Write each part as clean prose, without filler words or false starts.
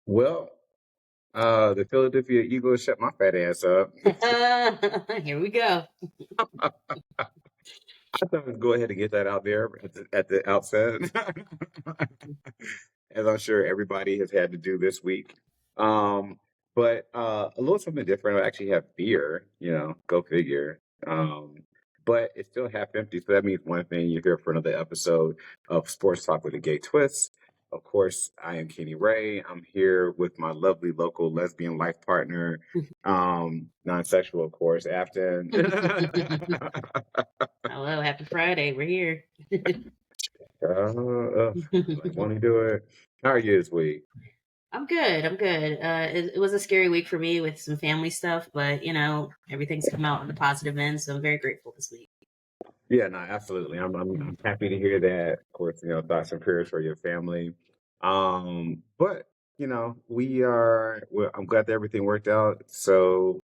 Well, the Philadelphia Eagles shut my fat ass up. Here we go. I thought I'd go ahead and get that out there at the outset, as I'm sure everybody has had to do this week. Um, but a little something different. I actually have beer, go figure. But it's still half empty, so that means one thing. You're here for another episode of Sports Talk with a Gay Twist. Of course, I am Kenny Ray. I'm here with my lovely local lesbian life partner, non-sexual, of course, Afton. Hello, happy Friday. We're here. Like, want to do it? How are you this week? I'm good. I'm good. It was a scary week for me with some family stuff, but everything's come out on the positive end, so I'm very grateful this week. Yeah, no, absolutely. I'm happy to hear that. Of course, thoughts and prayers for your family. But I'm glad that everything worked out. So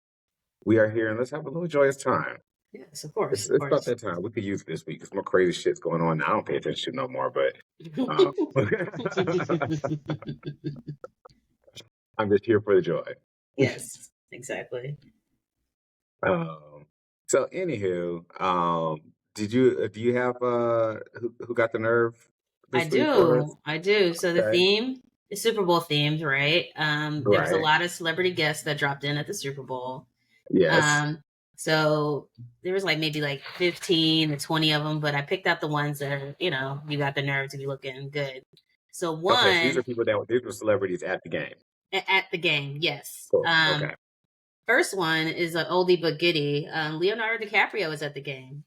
we are here, and let's have a little joyous time. Yes, of course, It's, of it's about course. that time. We could use it this week. There's more crazy shit's going on. I don't pay attention to no more, but um, I'm just here for the joy. Yes, exactly. Um, so anywho, do you have who got the nerve I this week for us? do. I do. So the Okay. theme is Super Bowl themed, right? There was a Right. lot of celebrity guests that dropped in at the Super Bowl. Yes. Um, so there was like maybe like 15 to 20 of them, but I picked out the ones that are, you got the nerve to be looking good. So Okay. So these are one people these were celebrities at the game. at the game, yes. Cool. Okay. First one is an oldie but goodie. Leonardo DiCaprio was at the game.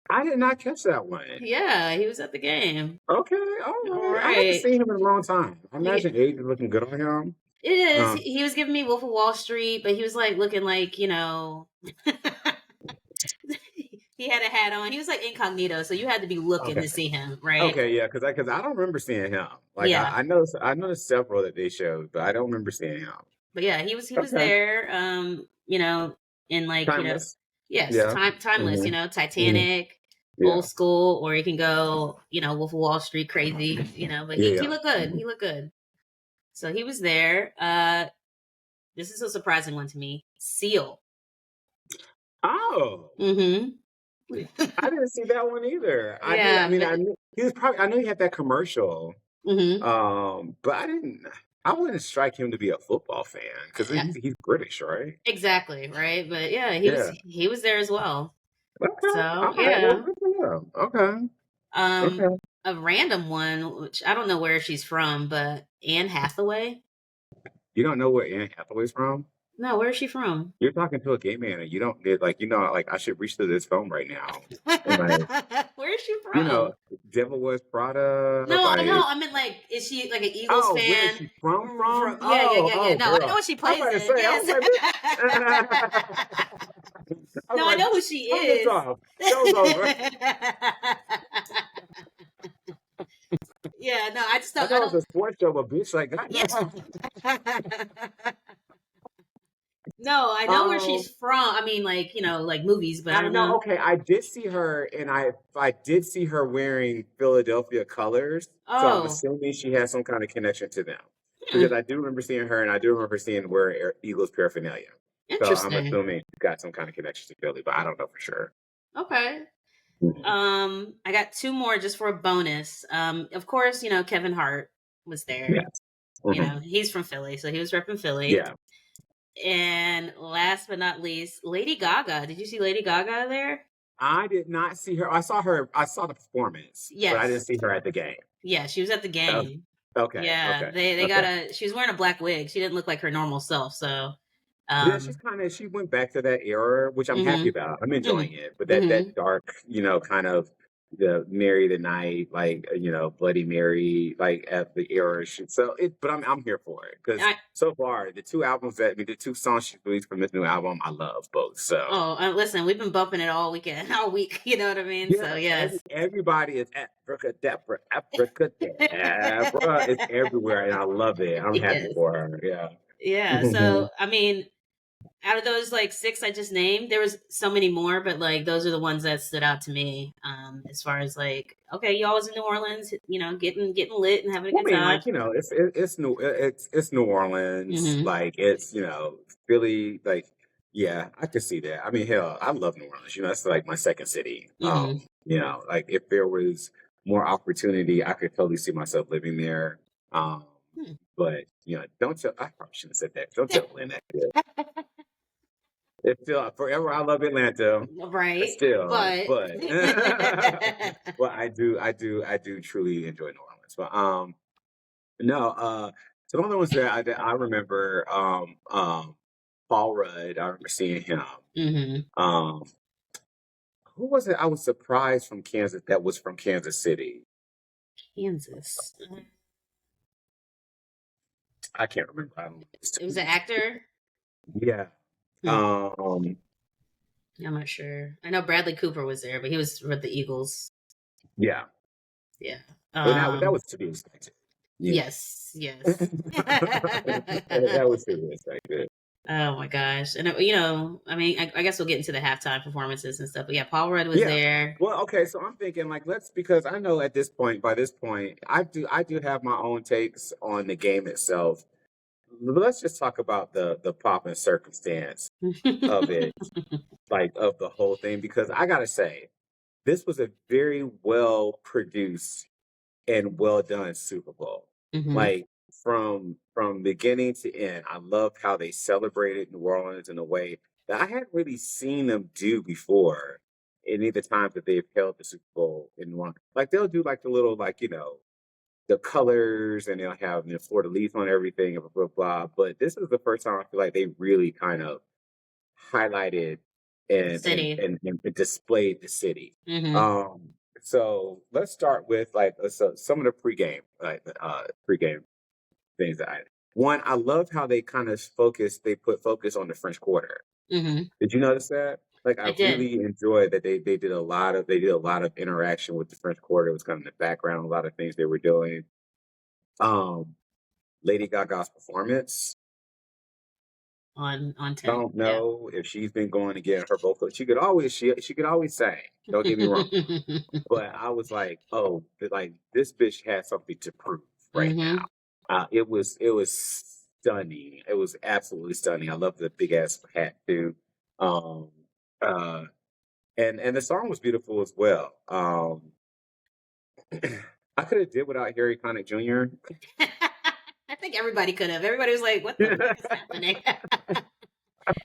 I did not catch that one. Yeah, he was at the game. Okay. All All right. I haven't right. seen him in a long time. I He, imagine age is looking good on him. it is. Um, He was giving me Wolf of Wall Street, but he was like looking like, he had a hat on. He was like incognito, so you had to be looking okay. to see him, right? Okay. Yeah. Because I don't remember seeing him. Like Yeah. I know several that they showed, but I don't remember seeing him. But yeah, he was Okay. there. In like Timeless. yes, Yeah. timeless. Hmm. Hmm. Titanic, Yeah. old school, or you can go, Wolf of Wall Street, crazy. But Yeah. he Yeah. looked good. He looked good. So he was there. This is a surprising one to me. Seal. Oh. Mm-hmm. I didn't see that one either. Yeah. I knew he was probably. I know he had that commercial. Mm-hmm. But I didn't. I wouldn't strike him to be a football fan because he's British, right? Exactly. Right. But yeah, Yeah. he was there as well. Okay. So All right. Well, yeah. good for him. Okay. Um, Okay. a random one, which I don't know where she's from, but Anne Hathaway. You don't know where Anne Hathaway's from? No, where is she from? You're talking to a gay man, and you don't get like I should reach through this phone right now and Where is she you know, from? Devil Wears Prada, No, like. I meant like, is she like an Eagles Oh, where is fan? she from? From? Yeah, yeah, Oh, yeah, yeah. oh, No, I know girl. what she I'm plays about to in. say. I Yes. was I was No, I like, know who she turn this is. off. Show's over. Yeah, no, I just I don't. I know it's don't. a sports show, but bitch, like, Yeah. goddamn. No, I know where Um, she's from. I mean, like like movies, but I I don't know. know. Okay, I did see her, and I did see her wearing Philadelphia colors. So I'm Oh, assuming she has some kind of connection to them because hmm, I do remember seeing her, and I do remember seeing her wearing Eagles paraphernalia. So I'm interesting. assuming she got some kind of connection to Philly, but I don't know for sure. Okay. Mhm. I got two more just for a bonus. Of course, Kevin Hart was there. Yes. Hmm. He's from Philly, so he was repping Philly. Yeah. And last but not least, Lady Gaga. Did you see Lady Gaga there? I did not see her. I saw her. I saw the performance, but I didn't Yes. see her at the game. Yeah, she was at the Oh, game. okay. Yeah, Okay. they got Okay. she was wearing a black wig. She didn't look like her normal self, so Yeah, um she went back to that era, which I'm happy mhm. about. I'm enjoying Mhm. it. But that Mhm. dark, kind of the Mary the Night, like Bloody Mary, like at the era. But I'm here for it because I so far the two songs she released from this new album, I love both. So oh, listen, we've been bumping it all weekend, all week, you know what I mean? yeah, So, yes. everybody is Africa It's everywhere, and I love it. I'm happy Yes. for her. Yeah. Yeah, so I mean, Out of those like 6 I just named, there was so many more, but like those are the ones that stood out to me. As far as like, okay, y'all was in New Orleans, getting lit and having a Well, good I mean, time. like, it's New Orleans, Hmm. like it's Philly, like yeah, I could see that. I mean, hell, I love New Orleans. That's like my second city. Hmm. Like if there was more opportunity, I could totally see myself living there. Um, but don't tell. I probably shouldn't have said that. Don't tell Glenn that. It's still forever. I love Atlanta. Right, Still, but but well, I do truly enjoy New Orleans. But no, some other ones that I remember, Paul Rudd. I remember seeing him. hmm Um, who was it? I was surprised from Kansas. That was from Kansas City. Kansas. I can't remember. I don't know. It was an actor. Yeah. Hmm. Um. I'm not sure. I know Bradley Cooper was there, but he was with the Eagles. Yeah. Yeah. But that was to be expected. You know. Yes, yes. That was to be expected. Oh my gosh. And I mean, I guess we'll get into the halftime performances and stuff. But yeah, Paul Rudd was Yeah. there. Well, okay, so I'm thinking like because I know by this point, I do have my own takes on the game itself. But let's just talk about the pop and circumstance of it, like of the whole thing, because I gotta say, this was a very well produced and well done Super Bowl. Hmm. Like from beginning to end, I loved how they celebrated New Orleans in a way that I hadn't really seen them do before. Any of the times that they've held the Super Bowl in New Orleans, like they'll do like the little like the colors and they'll have Florida leaves on everything and blah blah blah. But this is the first time I feel like they really kind of highlighted The city. and displayed the city. Hmm. Um, so let's start with like some of the pregame, pregame things that I love how they kind of they put focus on the French Quarter. Hmm. Did you notice that? Like I I did. really enjoyed that they did a lot of interaction with the French Quarter. It was kind of in the background, a lot of things they were doing. Um, Lady Gaga's performance. On I 10. don't Yeah. know if she's been going to get her vocal. She could always sing. Don't get me wrong. But I was like, oh, like this bitch has something to prove right now. Hmm. It was stunning. It was absolutely stunning. I love the big ass hat too. Um, uh, and the song was beautiful as well. I could have did without Harry Connick Jr. I think everybody could have. Everybody was like, "What the fuck is happening?"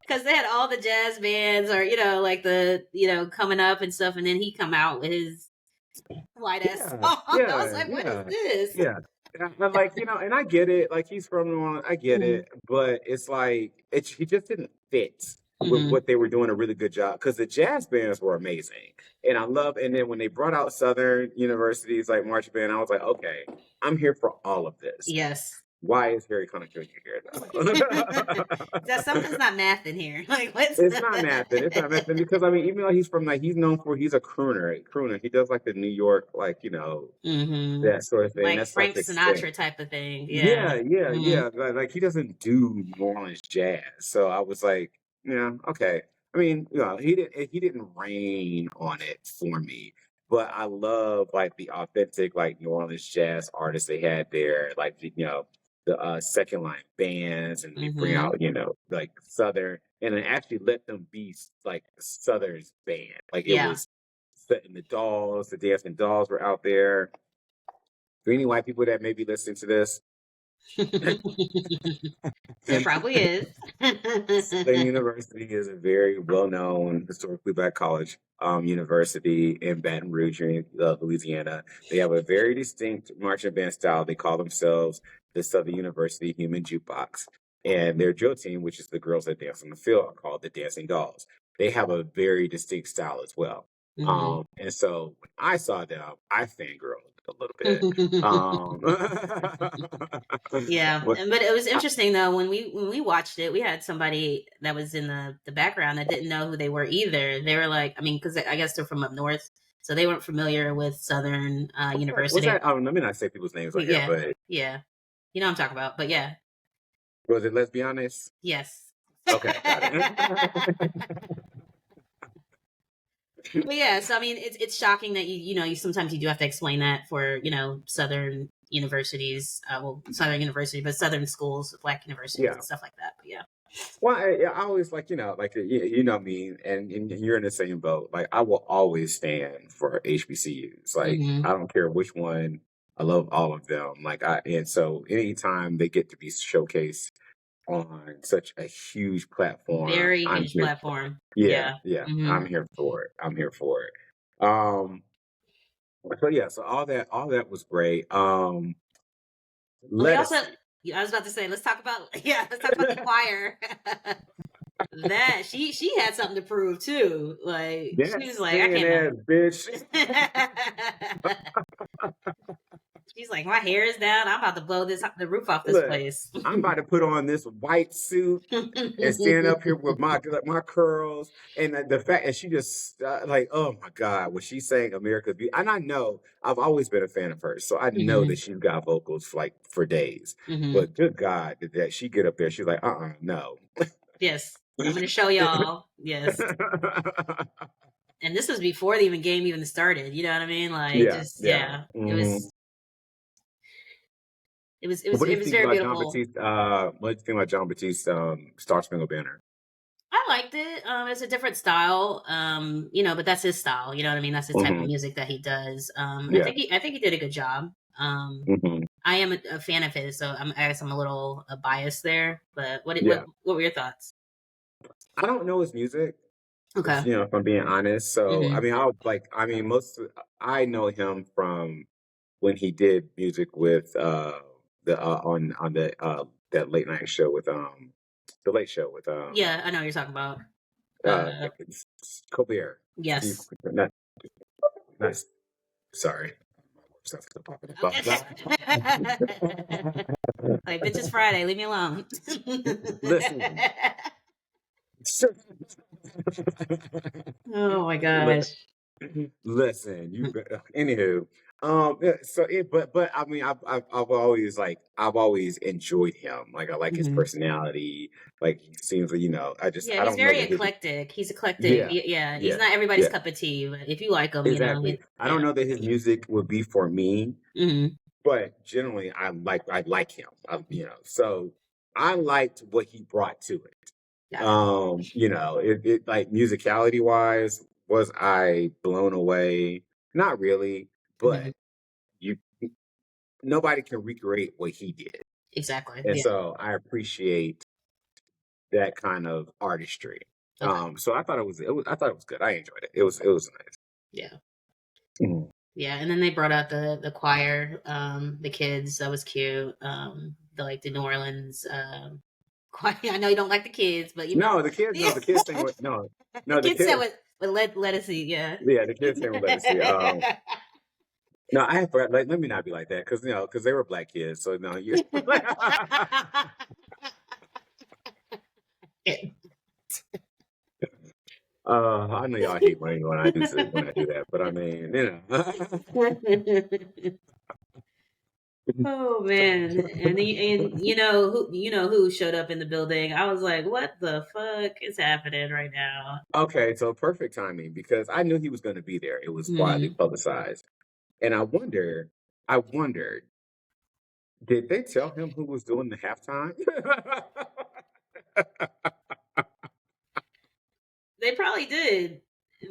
Because they had all the jazz bands, or like coming up and stuff, and then he come out with his white ass Yeah, song. I was yeah, like, "What is yeah, this?" yeah. And like, and I get it. Like, he's from New Orleans. I get Hmm. it. But it's like, he just didn't fit with Hmm. what they were doing a really good job because the jazz bands were amazing. And then when they brought out Southern University's like marching band, I was like, okay, I'm here for all of this. Yes. Why is Harry Connick Jr. here though? That something's not math in here. Like what's It's not nothing. It's not nothing because I mean, even though he's from like he's known for he's a crooner. Crooner. He does like the New York, like Hmm. that sort of thing. Like That's like Frank the thing. Sinatra type of thing. Yeah. Yeah, yeah, Hmm. yeah. Like he doesn't do New Orleans jazz. So I was like, yeah, okay. I mean, he didn't rain on it for me. But I love like the authentic like New Orleans jazz artists they had there, like the second line bands and they bring Hmm. out, like Southern and then actually let them be like Southern's band. Like it Yeah. was setting the dancing dolls were out there. For any white people that may be listening to this, There probably is. Southern University is a very well-known, historically black college university in Baton Rouge, in Louisiana. They have a very distinct marching band style. They call themselves the Southern University Human Jukebox. And their drill team, which is the girls that dance on the field, are called the Dancing Dolls. They have a very distinct style as well. Hmm. And so when I saw them, I fangirled a little bit. Um, Yeah, but but it was interesting though when we watched it. We had somebody that was in the background that didn't know who they were either. They were like, I mean, because I guess they're from up north, so they weren't familiar with Southern was University. that? Let me not say people's names on here, Yeah, but yeah, you know what I'm talking about. But yeah, was it? Let's be honest. yes. Okay, got it. But yeah, so I mean, it's shocking that you sometimes you do have to explain that for Southern universities, well, Southern University, but Southern schools, Black universities, Yeah. and stuff like that. But yeah. Well, I always like, like, you know me, and you're in the same boat. Like, I will always stand for HBCUs. Like, Hmm. I don't care which one. I love all of them. And so anytime they get to be showcased on such a huge platform, Very I'm huge here. platform. Yeah, Yeah. yeah, Hmm. I'm here for it. I'm here for it. Um, so yeah, so all that was great. Well, they Let us also. see. Yeah, I was about to say, let's talk about let's talk about the choir. That she had something to prove too. Like she That was like, I singing can't. ass bitch. She's like, my hair is down. I'm about to blow the roof off this Look, place. I'm about to put on this white suit and stand up here with my curls, and the fact that she just like, oh my god, when she's saying America's Beauty, and I know I've always been a fan of hers, so I know Hmm. that she's got vocals like for days. Hmm. But good God, that she get up there, she's like, no. Yes, I'm gonna show y'all. Yes, and this was before the game even started. You know what I mean? Like, Yeah, just yeah. yeah, it Hmm. was it was it was What do you it was think very about John beautiful. Batiste? What do you think about John Batiste? Star Spangled Banner. I liked it. It's a different style, but that's his style. You know what I mean? That's the type of Hmm. music that he does. I Yeah. think he did a good job. Hmm. I am a fan of his, so I guess I'm a little biased there. But Yeah. what were your thoughts? I don't know his music. Okay. If I'm being honest. So, I Hmm. mean, I know him from when he did music with the on the that late night show with the late show with Yeah, I know what you're talking about. uh Uh, Colbert. Steve, yes. not sorry. Stuff to pop it up. Okay. Like, bitch, it's Friday. Leave me alone. Listen. Oh my Li- gosh. Listen, anywho, yeah, but I mean, I've always enjoyed him. Like, I like his Hmm. personality. Like, he seems like, Yeah, I he's don't know very that his, eclectic. He's eclectic. yeah, Yeah, he's yeah, not everybody's yeah, cup of tea, but if you like him, exactly. I don't yeah. know that his music would be for me, Hmm. but generally, I like him. So I liked what he brought to it. Got it. It like musicality wise, was I blown away? Not really, Hmm. but you nobody can recreate what he did. Exactly. And Yeah. so I appreciate that kind of artistry. Okay. So I thought it was good. I enjoyed it. It was nice. Yeah. Mhm. Yeah. And then they brought out the choir, the kids. That was cute. The New Orleans choir. I know you don't like the kids, but No, the kids, no, yeah. the kids thing with no, The no, the kids said kids, with let us see. Yeah. yeah, the kids thing with Legacy. No, I have forgot. Like, let me not be like that, because they were black kids. So no, you. I know y'all hate when I do that, but I mean, Oh man, and you know who showed up in the building. I was like, what the fuck is happening right now? Okay, so perfect timing because I knew he was going to be there. It was widely Hmm. publicized, and I wondered, did they tell him who was doing the halftime? They probably did,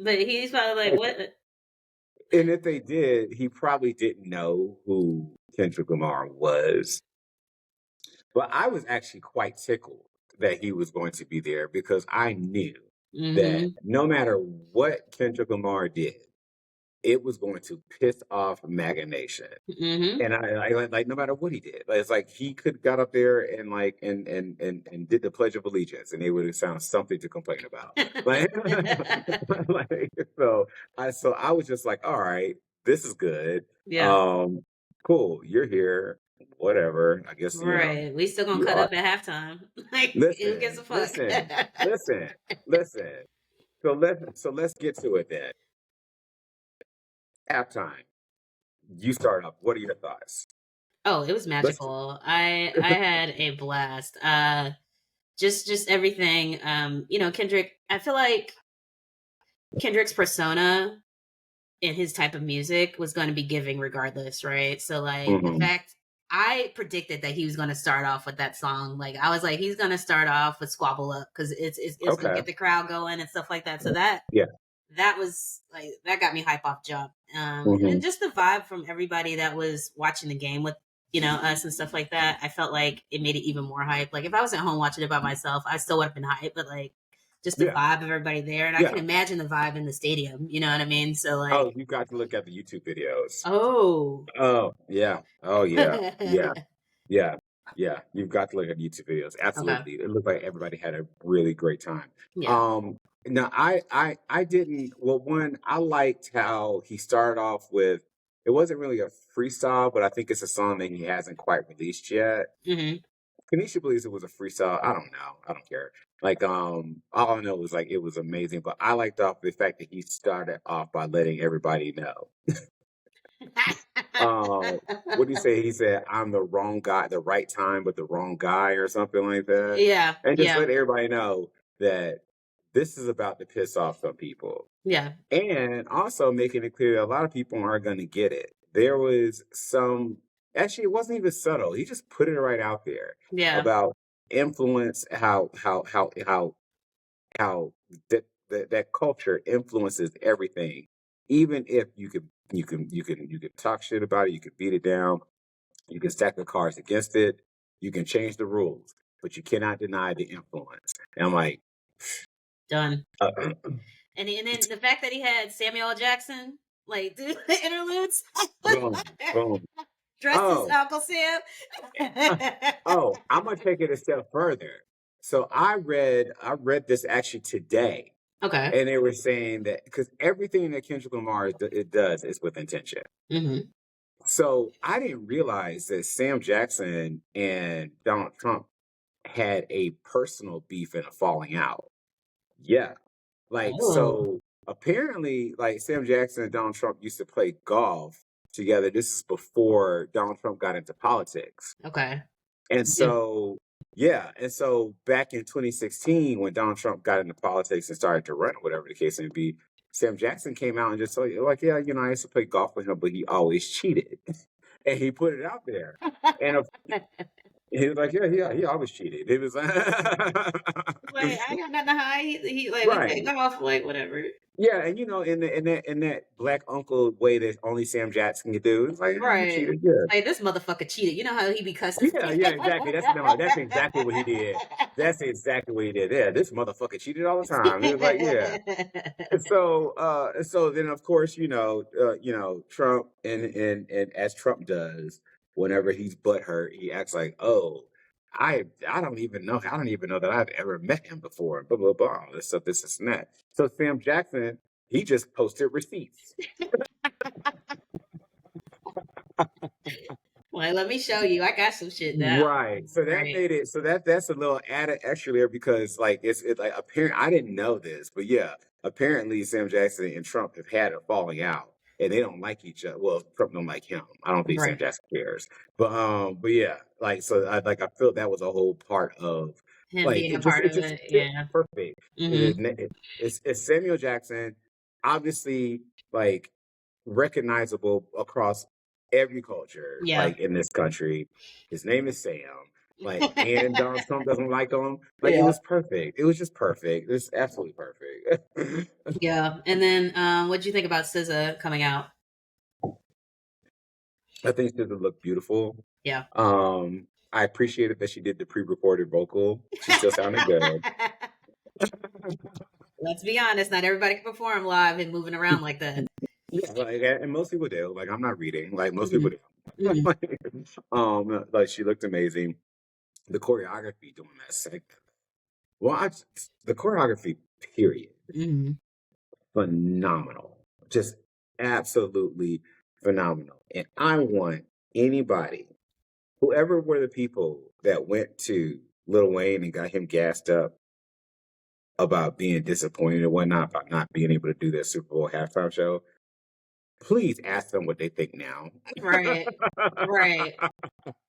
but he's probably like, what? And if they did, he probably didn't know who Kendrick Lamar was. But I was actually quite tickled that he was going to be there because I knew that Hmm. no matter what Kendrick Lamar did, it was going to piss off MAGA Nation. Hmm. And like no matter what he did, like, it's like he could got up there and like and did the Pledge of Allegiance, and they would have found something to complain about. Like, like so I was just like, all right, this is good. Yeah, Um, cool, you're here. Whatever. I guess right. We still gonna you cut are. up at halftime. Like, who gives Listen, a fuck? listen, listen, listen. So let's get to it then. Halftime. You start up. What are your thoughts? Oh, it was Let's. magical. I had a blast. just everything. Kendrick. I feel like Kendrick's persona and his type of music was going to be giving regardless, right? So like the Hmm. fact I predicted that he was going to start off with that song. Like I was like, he's going to start off with "Squabble Up" because it's going to Okay. get the crowd going and stuff like that. So that was like that got me hype off jump. And then Hmm. just the vibe from everybody that was watching the game with us and stuff like that. I felt like it made it even more hype. Like if I was at home watching it by myself, I still would have been hype, but like just the Yeah. vibe of everybody there, and I Yeah. can imagine the vibe in the stadium. You know what I mean? So like, Oh, you got to look at the YouTube videos. oh, Oh, yeah. Oh, yeah. Yeah. Yeah. Yeah. You've got to look at YouTube videos. okay, Absolutely. It looked like everybody had a really great time. yeah, Um, Now I didn't, well, one, I liked how he started off with, it wasn't really a freestyle, but I think it's a song that he hasn't quite released yet. hmm Kanisha believes it was a freestyle. I don't know. I don't care. Like, all I know was like it was amazing. But I liked off the fact that he started off by letting everybody know. What did he say? He said, "I'm the wrong guy, the right time, but the wrong guy," or something like that. yeah, And just yeah, let everybody know that this is about to piss off some people. yeah, And also making it clear that a lot of people aren't going to get it. There was some, actually, it wasn't even subtle. He just put it right out there yeah, about influence, how that culture influences everything. Even if you can talk shit about it, you can beat it down, you can stack the cards against it, you can change the rules, but you cannot deny the influence. And I'm like, done. uh, And then the fact that he had Samuel L. Jackson like do the interludes boom, boom. dressed as Oh, Uncle Sam. oh, I'm gonna take it a step further. So I read this actually today, Okay. and they were saying that because everything that Kendrick Lamar it does is with intention. hmm So I didn't realize that Sam Jackson and Donald Trump had a personal beef and a falling out. Yeah. Like, Oh, so apparently, like Sam Jackson and Donald Trump used to play golf together. This is before Donald Trump got into politics. okay. And Yeah. so, yeah. And so back in 2016, when Donald Trump got into politics and started to run, whatever the case may be, Sam Jackson came out and just told you, like, yeah, I used to play golf with him, but he always cheated. And he put it out there. And he was like, yeah, he always cheated. It was Like I got nothing to hide. He like we play right. golf, like whatever. Yeah, and in that black uncle way that only Sam Jackson can do, it's like, yeah, he Right. cheated, yeah. Like this motherfucker cheated. You know how he be cussing. Yeah, yeah, exactly. That's exactly what he did. That's exactly what he did. Yeah, this motherfucker cheated all the time. It was like, yeah. And so then of course, Trump and as Trump does, whenever he's butthurt, he acts like, oh, I don't even know that I've ever met him before. Blah blah blah. This stuff, this and that. So Sam Jackson, he just posted receipts. Like, let me show you. I got some shit now. Right. So that Right. made it so that's a little added extra there because like it's like apparent I didn't know this, but yeah, apparently Sam Jackson and Trump have had a falling out and they don't like each other. Well, Trump don't like him. I don't think Sam Right. Jackson cares. But yeah, like so I feel that was a whole part of Him like being a it part of just it. fit Yeah. perfect. hmm It's Samuel Jackson, obviously like recognizable across every culture, Yeah. like in this country. His name is Sam. Like, and Donald Trump doesn't like him. Like, it Yeah. was perfect. It was just perfect. It was absolutely perfect. Yeah. And then what'd you think about SZA coming out? I think she looked beautiful. Yeah. I appreciated that she did the pre-recorded vocal. She still sounded good. Let's be honest, not everybody can perform live and moving around like that. Yeah, like, and most people do. Like, I'm not reading. Like, most hmm people do. hmm Like, she looked amazing. The choreography doing that segment. Well, the choreography, period, hmm phenomenal. Just absolutely phenomenal. And I want anybody, whoever were the people that went to Lil Wayne and got him gassed up about being disappointed and whatnot, about not being able to do their Super Bowl halftime show, please ask them what they think now. Right. Right.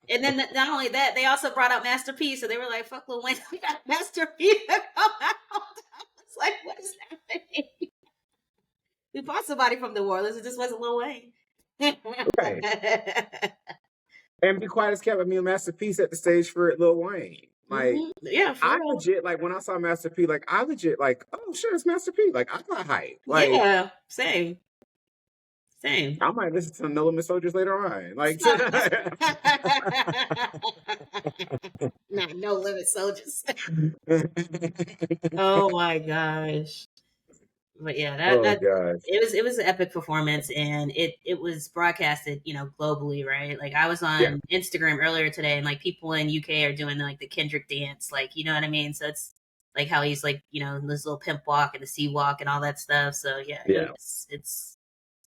And then not only that, they also brought out Master P. So they were like, fuck Lil Wayne, we got Master P to come out. It's like, what is happening? We bought somebody from New Orleans. It just wasn't Lil Wayne. Right. And Be Quiet as Kept. I mean, Master P set the stage for Lil Wayne. Like, yeah, I legit, like, when I saw Master P, like, I legit, like, oh, shit, it's Master P. Like, I got hype. Like, yeah, same. I might listen to No Limit Soldiers later on. Like, not No Limit Soldiers. Oh my gosh. But yeah, it was an epic performance, and it was broadcasted, globally, right? Like I was on Instagram earlier today, and like people in UK are doing like the Kendrick dance, like you know what I mean. So it's like how he's like this little pimp walk and the sea walk and all that stuff. So yeah.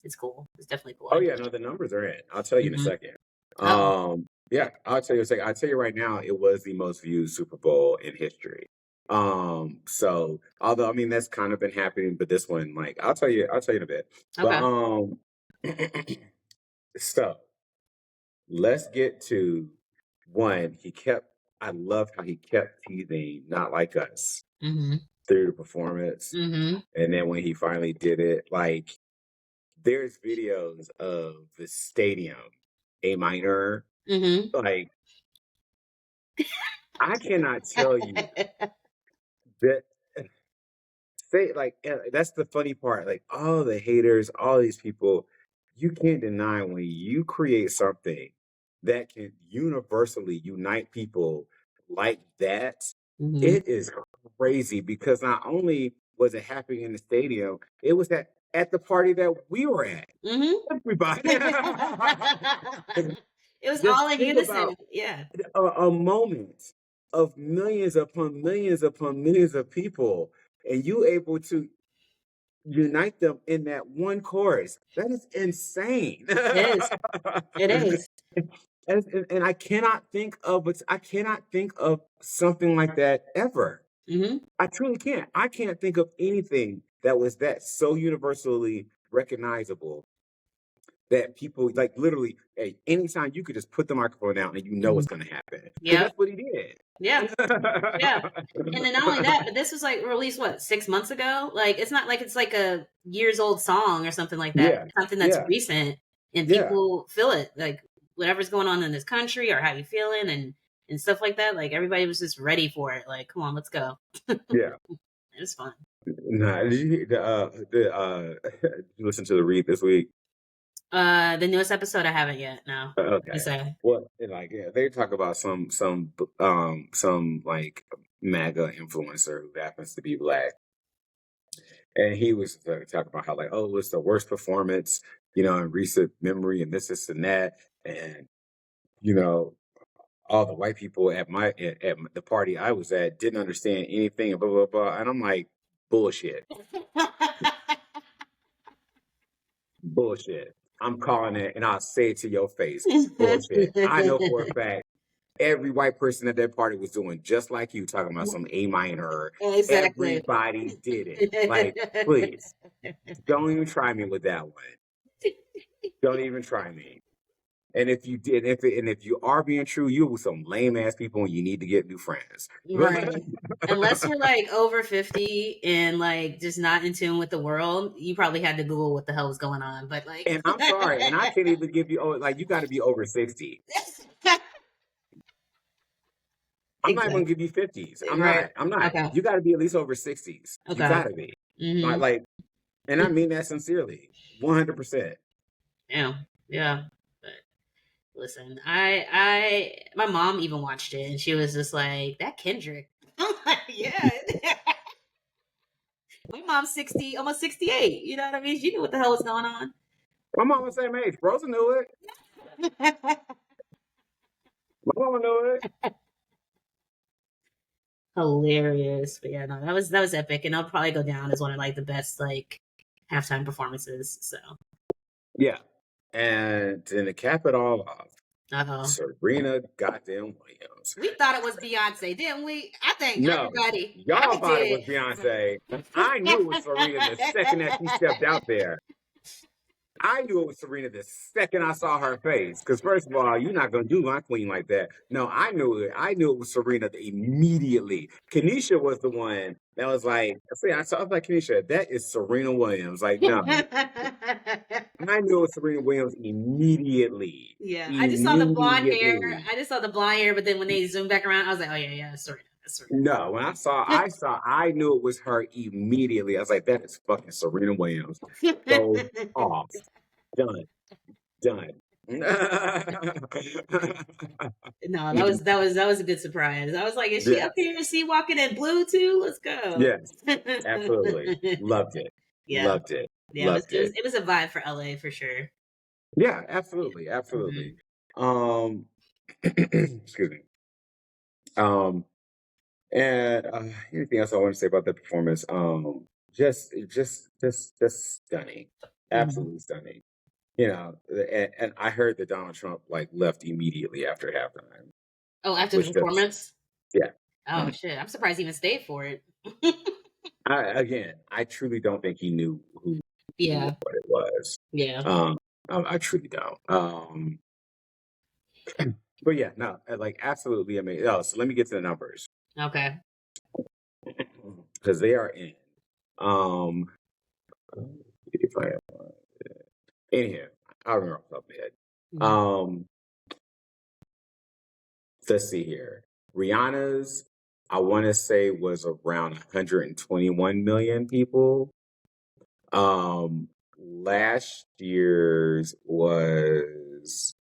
It's cool. It's definitely cool. Oh yeah, no, the numbers are in. I'll tell you in a second. Yeah, I'll tell you in a second. I'll tell you right now, it was the most viewed Super Bowl in history. So although I mean that's kind of been happening, but this one, like I'll tell you in a bit. Okay. But so let's get to one. I love how he kept teasing Not Like Us through the performance. And then when he finally did it, like there's videos of the stadium, A minor. Like I cannot tell you that that's the funny part. Like all the haters, all these people, you can't deny when you create something that can universally unite people like that. It is crazy because not only was it happening in the stadium, it was at the party that we were at. Everybody. It was all in unison. Yeah. A moment of millions upon millions upon millions of people, and you able to unite them in that one chorus. That is insane. It is. And I cannot think of something like that ever. I truly can't. I can't think of anything that was that so universally recognizable that people like literally, hey, anytime you could just put the microphone down and you know what's going to happen. Yeah, that's what he did. Yeah, yeah. And then not only that, but this was like released 6 months ago. Like it's not like it's like a years old song or something like that. Yeah. Something that's recent, and people feel it. Like whatever's going on in this country or how you feeling and stuff like that. Like everybody was just ready for it. Like, come on, let's go. Yeah, it was fun. Nah, did you listen to the read this week? The newest episode I haven't yet. No. Okay. Well, they talk about some like MAGA influencer who happens to be Black, and he was talking about how like, oh, it's the worst performance, in recent memory, and this and that, and all the white people at the party I was at didn't understand anything, and blah blah blah, and I'm like, bullshit. Bullshit. I'm calling it, and I'll say it to your face. Bullshit. I know for a fact every white person at that party was doing just like you, talking about some A minor. Exactly. Everybody did it. Like, please, don't even try me with that one. Don't even try me. And if you did, if you are being true, you with some lame ass people, and you need to get new friends. Right. Unless you're like over 50 and like just not in tune with the world, you probably had to Google what the hell was going on. But like, and I'm sorry, and I can't even give you you got to be over 60. I'm not going to give you 50s. I'm not. Okay. You got to be at least over 60s. Okay. You got to be. And I mean that sincerely, 100%. Yeah. Listen, my mom even watched it and she was just like, that Kendrick. I'm like, yeah. My mom's 60, almost 68. You know what I mean? She knew what the hell was going on. My mom was the same age. Rosa knew it. My mama knew it. Hilarious. But yeah, no, that was epic. And it'll probably go down as one of like the best like halftime performances. So yeah. And to cap it all off, Serena goddamn Williams. We thought it was Beyonce, didn't we? I think everybody. Y'all thought it was Beyonce. I knew it was Serena the second that she stepped out there. I knew it was Serena the second I saw her face. Because first of all, you're not gonna do my queen like that. No, I knew it. I knew it was Serena immediately. Kanisha was the one that was like, see, I was like, Kanisha, that is Serena Williams. Like, no, I knew it was Serena Williams immediately. Yeah, I just saw the blonde hair. Immediately. I just saw the blonde hair, but then when they zoomed back around, I was like, oh yeah, yeah, that's Serena. That's Serena. No, when I knew it was her immediately. I was like, that is fucking Serena Williams. Go off. Done. Done. No, that was a good surprise. I was like, is she up Yes. here? Is she walking in blue too? Let's go. Yes. Absolutely. Loved it. Yeah, Loved it. yeah. Loved it. It was a vibe for LA for sure. Yeah, absolutely. Mhm. Absolutely. Excuse me. Um, and anything else I want to say about the performance? Just stunning. Mhm. Absolutely stunning. You know, and I heard that Donald Trump like left immediately after halftime, Oh, after the which just performance. yeah. Oh Mhm. shit, I'm surprised he even stayed for it. I truly don't think he knew Yeah, what it was. yeah. Um, I truly don't. But yeah, no, like absolutely amazing. Oh, so let me get to the numbers Okay. because they are in. Um, if I in here, I remember off the top of my head. Mhm. Let's see here. Rihanna's, I want to say, was around 121 million people. Last year's was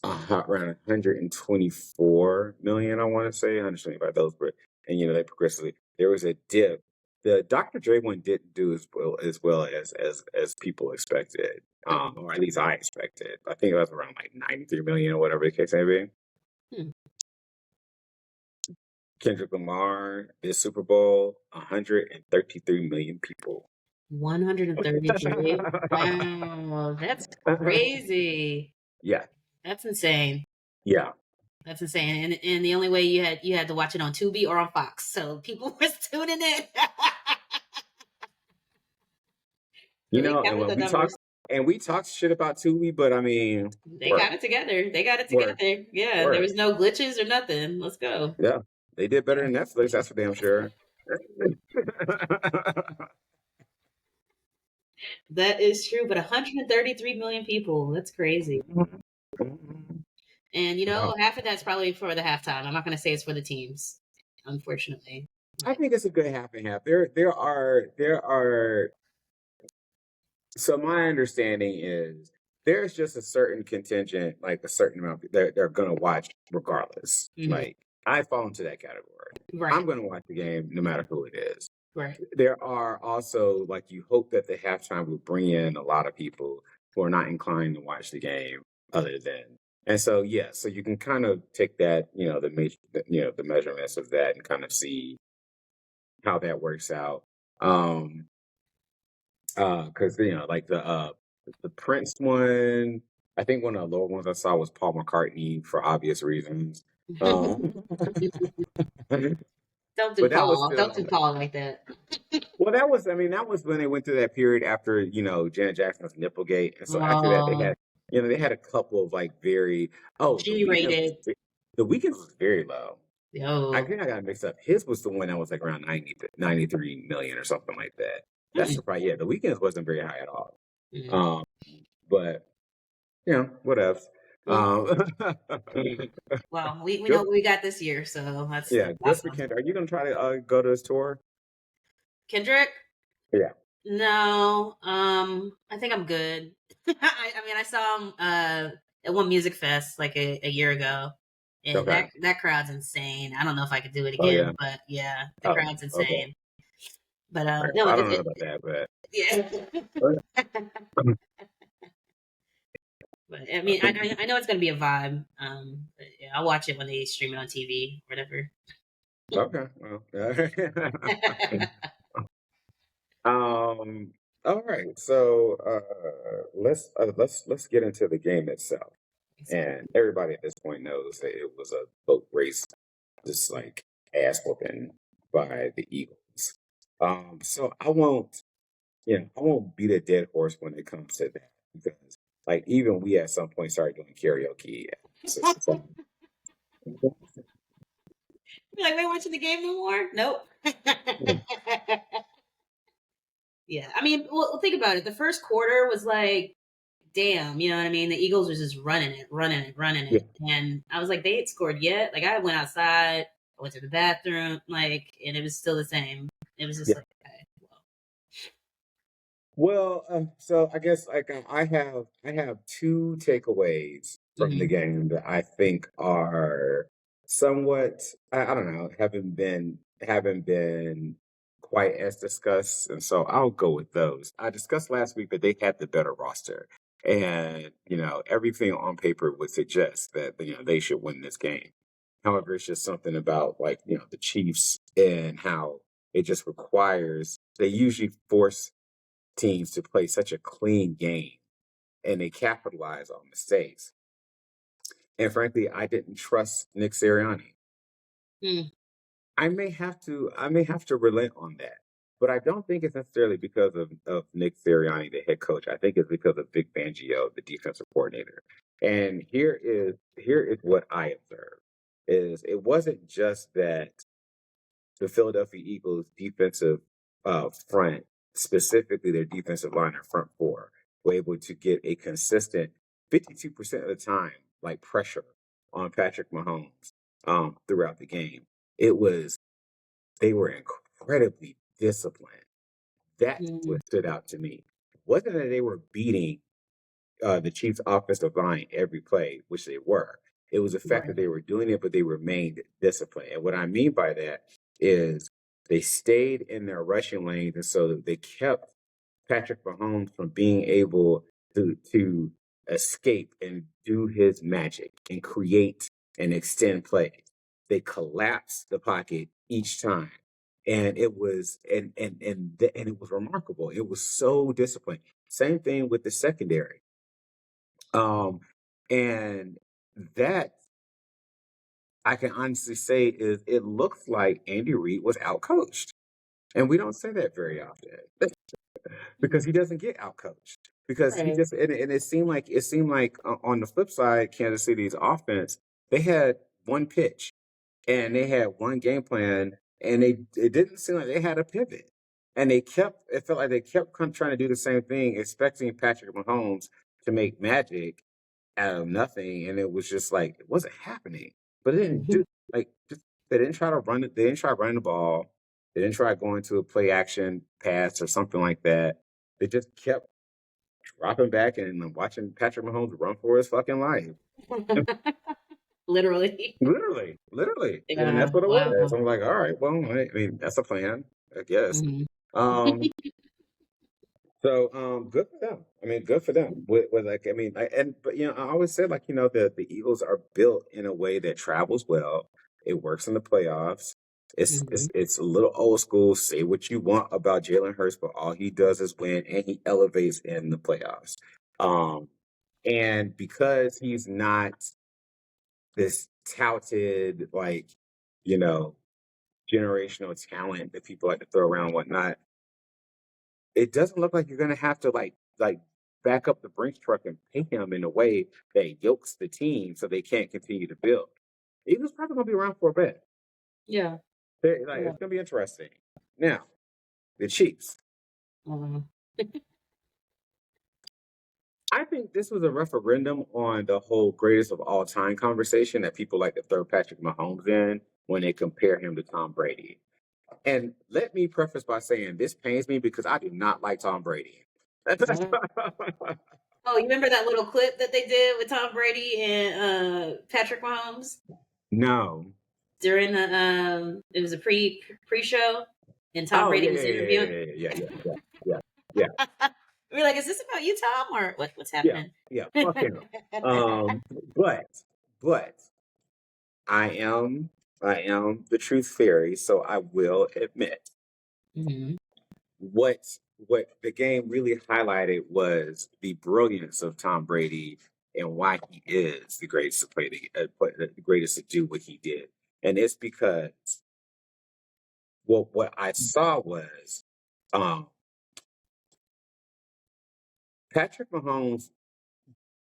around 124 million. I want to say 125. Those were, and they progressively. There was a dip. The Dr. Dre one didn't do as well as people expected, Mm. or at least I expected. I think it was around like 93 million or whatever the case may be. Hmm. Kendrick Lamar, this Super Bowl, 133 million people. 133. Wow, that's crazy. Yeah, That's insane. yeah. That's insane. And the only way you had to watch it on Tubi or on Fox. So people were tuning in. So they And counted when the we talk, numbers. and we talked shit about Tubi, but I mean, They got work, it together. They got it work, together. Yeah, there work. was no glitches or nothing. Let's go. Yeah, they did better Yeah. than Netflix. That's for damn sure. That is true, but 133 million people. That's crazy. And Wow. half of that's probably for the halftime. I'm not going to say it's for the teams, unfortunately. I But think it's a good half and half. There are. So my understanding is there's just a certain contingent, like a certain amount they're gonna watch regardless. mhm. Like I fall into that category. Right, I'm gonna watch the game no matter who it is. right. There are also like you hope that the halftime will bring in a lot of people who are not inclined to watch the game other than. And so yeah, so you can kind of take that, the measurements of that and kind of see how that works out. Um, because like the Prince one, I think one of the lower ones I saw was Paul McCartney for obvious reasons. But Don't do that was Paul. still Don't do Paul like that. well, that was when they went through that period after Janet Jackson's Nipplegate, and so after that Oh, they had a couple of like very the weekend G-rated. the weekend was very low. I Yo. think I got mixed up. His was the one that was like around 93 million or something like that. That's Mm, surprising. Yeah, the weekends wasn't very high at all. mm. Um, but what else? Well, Um, well, we know good, what we got this year, so that's yeah, good for awesome. Kendrick. Are you gonna try to go to his tour? Kendrick? Yeah. No. I think I'm good. I mean, I saw him at one music fest like a year ago, and Okay. that crowd's insane. I don't know if I could do it Oh again, yeah. but yeah, the Oh, crowd's okay. insane. But All right. no, I don't know about that, but yeah. But I mean, I know it's gonna be a vibe. But yeah, I'll watch it when they stream it on TV, whatever. okay. Well, All right. So let's get into the game itself. And everybody at this point knows that it was a boat race, just like ass whooping by the Eagles. So I won't. I won't beat a dead horse when it comes to that because, like, even we at some point started doing karaoke. So, You're like, we ain't watching the game no more? Nope. yeah, Yeah. I mean, well, think about it. The first quarter was like, damn, you know what I mean? The Eagles were just running it, running it, running yeah, it. And I was like, they ain't scored yet. Like, I went outside, I went to the bathroom, like, and it was still the same. It was just yeah. like, okay, well. Well, so I guess like I have two takeaways from the Mhm. game that I think are somewhat I don't know haven't been quite as discussed, and so I'll go with those. I discussed last week that they had the better roster, and everything on paper would suggest that they should win this game. However, it's just something about like the Chiefs and how it just requires they usually force teams to play such a clean game and they capitalize on mistakes. And frankly, I didn't trust Nick Sirianni. Mm, I may have to relent on that. But I don't think it's necessarily because of Nick Sirianni, the head coach. I think it's because of Vic Fangio, the defensive coordinator. And here is what I observed is it wasn't just that the Philadelphia Eagles defensive front, specifically their defensive line or front four, were able to get a consistent 52% of the time, like pressure on Patrick Mahomes throughout the game. It was they were incredibly disciplined. That's mm, what stood out to me. It wasn't that they were beating the Chiefs' offensive line every play, which they were. It was the fact that right. they were doing it, but they remained disciplined. And what I mean by that is they stayed in their rushing lanes, and so they kept Patrick Mahomes from being able to escape and do his magic and create and extend plays. They collapsed the pocket each time. And it was and it was remarkable. It was so disciplined. Same thing with the secondary. Um, and that I can honestly say is it looks like Andy Reid was outcoached. And we don't say that very often because he doesn't get outcoached. Because he Right. just and it seemed like on the flip side, Kansas City's offense, they had one pitch and they had one game plan and it didn't seem like they had a pivot. And it felt like they kept trying to do the same thing, expecting Patrick Mahomes to make magic out of nothing, and it was just like it wasn't happening. But it didn't Mhm. do like just they didn't try to run it. They didn't try running the ball. They didn't try going to a play action pass or something like that. They just kept dropping back and watching Patrick Mahomes run for his fucking life. Literally. Literally, and Yeah. that's what it was. Wow. I'm like, all right, well, I mean, that's a plan, I guess. Mhm. Um, So, good for them. I mean, good for them. With like, I mean, but I always said like, the Eagles are built in a way that travels well. It works in the playoffs. It's Mhm. it's it's a little old school. Say what you want about Jalen Hurts, but all he does is win, and he elevates in the playoffs. Um, and because he's not this touted like, you know, generational talent that people like to throw around and whatnot, it doesn't look like you're gonna have to like back up the Brinks truck and pay him in a way that yokes the team so they can't continue to build. Eagles probably gonna be around for a bit. Yeah. Like Yeah. it's gonna be interesting. Now, the Chiefs. Mhm. I think this was a referendum on the whole greatest of all time conversation that people like to throw Patrick Mahomes in when they compare him to Tom Brady. And let me preface by saying this pains me because I do not like Tom Brady. Mhm. Oh, you remember that little clip that they did with Tom Brady and Patrick Mahomes No. during the it was a pre-show and Tom Oh Brady yeah, yeah, was yeah, yeah, interviewing. yeah, yeah, yeah, yeah, yeah, yeah, We're like, is this about you, Tom, or what's yeah, happening? yeah. Fuck him. But but I am the truth fairy, so I will admit Mhm. what what the game really highlighted was the brilliance of Tom Brady and why he is the greatest to the greatest to do what he did, and it's because what I saw was um Patrick Mahomes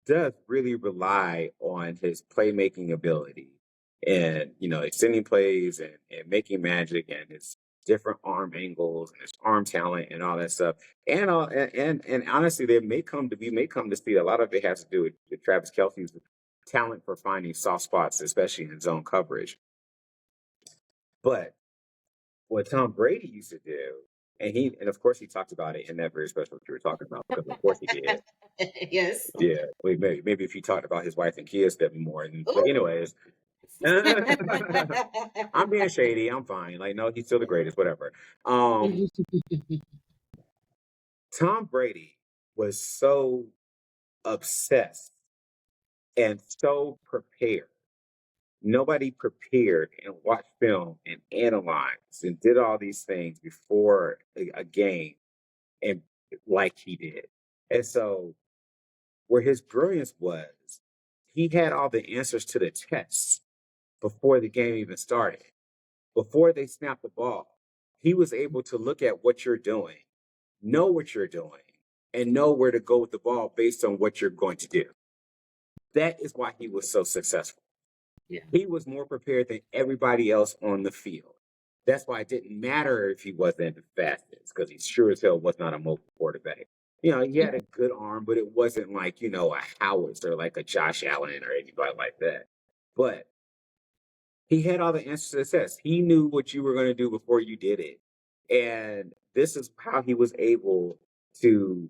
does really rely on his playmaking ability and, extending plays and making magic and his different arm angles and his arm talent and all that stuff. And honestly, we may come to see a lot of it has to do with Travis Kelce's talent for finding soft spots, especially in zone coverage. But what Tom Brady used to do, and of course he talked about it in that very special that you were talking about, because of course he did. Yes. Yeah, maybe if he talked about his wife and kids a bit more. But anyways, I'm being shady. I'm fine. Like, no, he's still the greatest. Whatever. Tom Brady was so obsessed and so prepared. Nobody prepared and watched film and analyzed and did all these things before a game and like he did. And so where his brilliance was, he had all the answers to the tests before the game even started. Before they snapped the ball, he was able to look at what you're doing, know what you're doing, and know where to go with the ball based on what you're going to do. That is why he was so successful. Yeah. He was more prepared than everybody else on the field. That's why it didn't matter if he wasn't the fastest, because he sure as hell was not a mobile quarterback. He had a good arm, but it wasn't like, a Howard or like a Josh Allen or anybody like that. But he had all the answers to the test. He knew what you were going to do before you did it. And this is how he was able to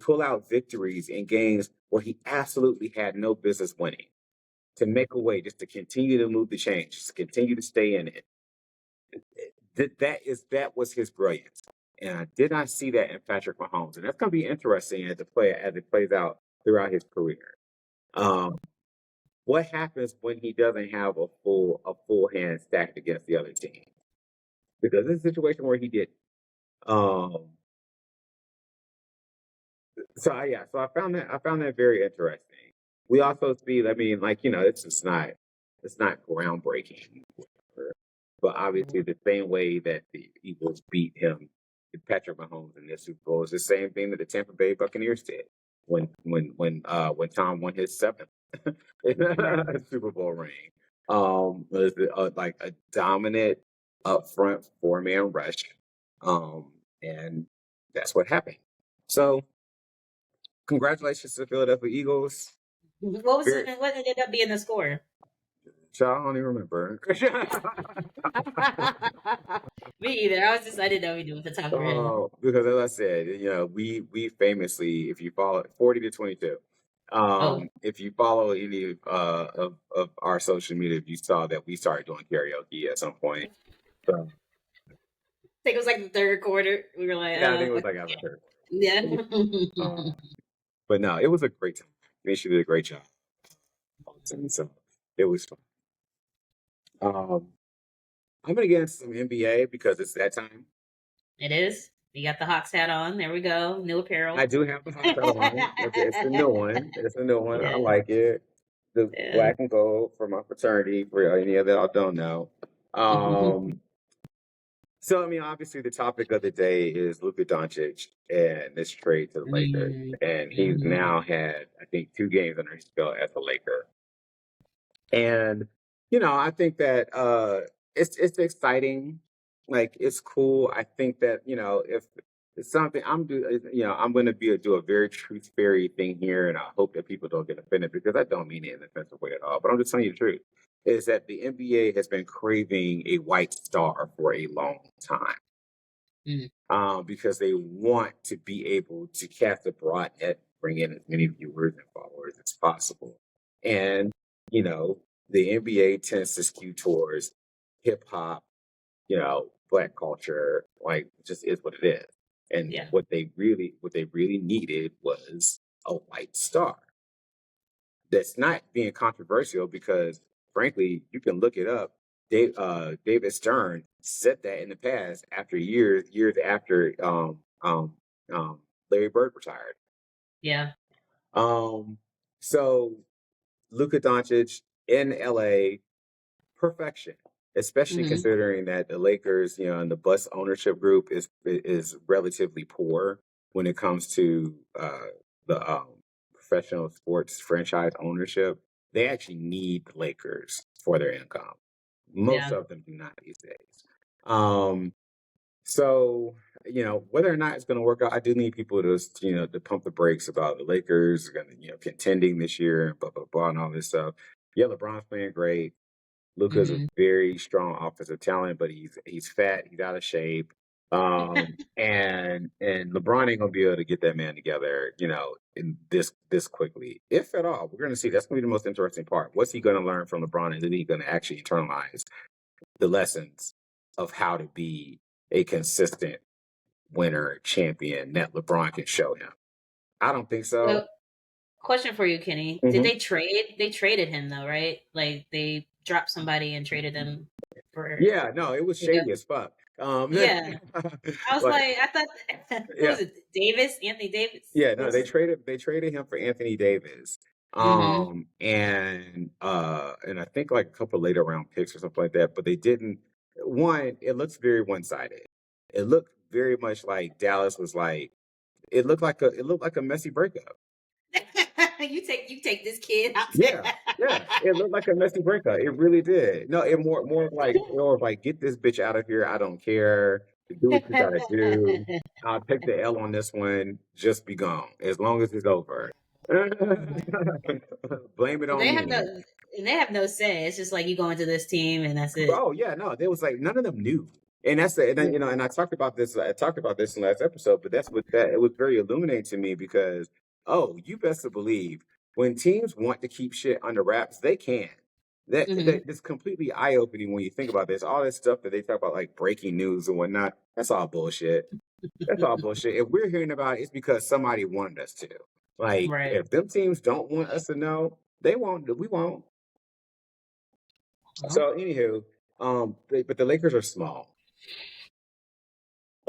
pull out victories in games where he absolutely had no business winning, to make a way, just to continue to move the chains, just to continue to stay in it. That was his brilliance. And I did not see that in Patrick Mahomes. And that's going to be interesting as it plays out throughout his career. What happens when he doesn't have a full hand stacked against the other team? Because this is a situation where he did. So I found that very interesting. We also see, it's not groundbreaking, but obviously the same way that the Eagles beat Patrick Mahomes in this Super Bowl is the same thing that the Tampa Bay Buccaneers did when Tom won his seventh Super Bowl ring. Was like a dominant upfront 4-man rush, and that's what happened. So, congratulations to the Philadelphia Eagles. What ended up being the score? I don't even remember. Me either. I didn't know we knew at the top of our head. Because as I said, we famously, if you follow 40-22. If you follow any of our social media, you saw that we started doing karaoke at some point. So, I think it was like the third quarter. We were like, yeah, I think it was like after third. Yeah. But no, it was a great time. She did a great job. So it was fun. I'm gonna get into some NBA because it's that time. It is. You got the Hawks hat on. There we go. New apparel. I do have the Hawks hat on. It's a new one. It's a new one. Yeah. I like it. The black and gold for my fraternity. For any of that I don't know. So obviously the topic of the day is Luka Doncic and this trade to the Lakers, and he's now had, I think, 2 games under his belt as a Laker. And I think that it's exciting. Like, it's cool. I think that if it's something I'm going to do a very truth fairy thing here, and I hope that people don't get offended because I don't mean it in an offensive way at all. But I'm just telling you the truth. Is that the NBA has been craving a white star for a long time, because they want to be able to cast a broad net, bring in as many viewers and followers as possible. And the NBA tends to skew towards hip hop, Black culture, like, just is what it is. And what they really needed was a white star. That's not being controversial because, frankly, you can look it up. David Stern said that in the past, after years after Larry Bird retired. Yeah. So Luka Doncic in LA, perfection, especially considering that the Lakers, and the bus ownership group is relatively poor when it comes to the professional sports franchise ownership, they actually need the Lakers for their income. Most Yeah. of them do not these days. Um, so, whether or not it's going to work out, I do need people to, to pump the brakes about the Lakers are going to, contending this year, blah, blah, blah, and all this stuff. Yeah, LeBron's playing great. Luka's a Hmm. very strong offensive talent, but he's fat, he's out of shape. And LeBron ain't gonna be able to get that man together, in this quickly, if at all. We're gonna see. That's gonna be the most interesting part. What's he gonna learn from LeBron, and is he gonna actually internalize the lessons of how to be a consistent winner, champion that LeBron can show him? I don't think so. So, question for you, Kenny. Did Mhm. they trade? They traded him though, right? Like they dropped somebody and traded them for Yeah, no, it was to go. shady as fuck. Yeah. I was Like, like, I thought who yeah, was it? Davis? Anthony Davis? yeah, What no, was his they traded him for Anthony Davis. name? And I think like a couple later round picks or something like that, but they didn't. One, it looks very one-sided. It looked very much like Dallas was like it looked like a messy breakup. You take this kid out there. Yeah, yeah. It looked like a messy breakup. It really did. No, it more of like get this bitch out of here. I don't care. Do what you gotta do. I'll take the L on this one. Just be gone. As long as it's over. Blame it they on have no me. they have no say. It's just like you go into this team and that's it. Oh yeah, no, there was like none of them knew. And that's the and then, and I talked about this. I talked about this in the last episode, but that's what that it was very illuminating to me because you best to believe when teams want to keep shit under wraps, they can. Hmm. It's completely eye opening when you think about this. All this stuff that they talk about, like breaking news and whatnot, that's all bullshit. That's all bullshit. If we're hearing about it, it's because somebody wanted us to. Like, Right. if them teams don't want us to know, they won't. We won't. Well, So, anywho, but the Lakers are small.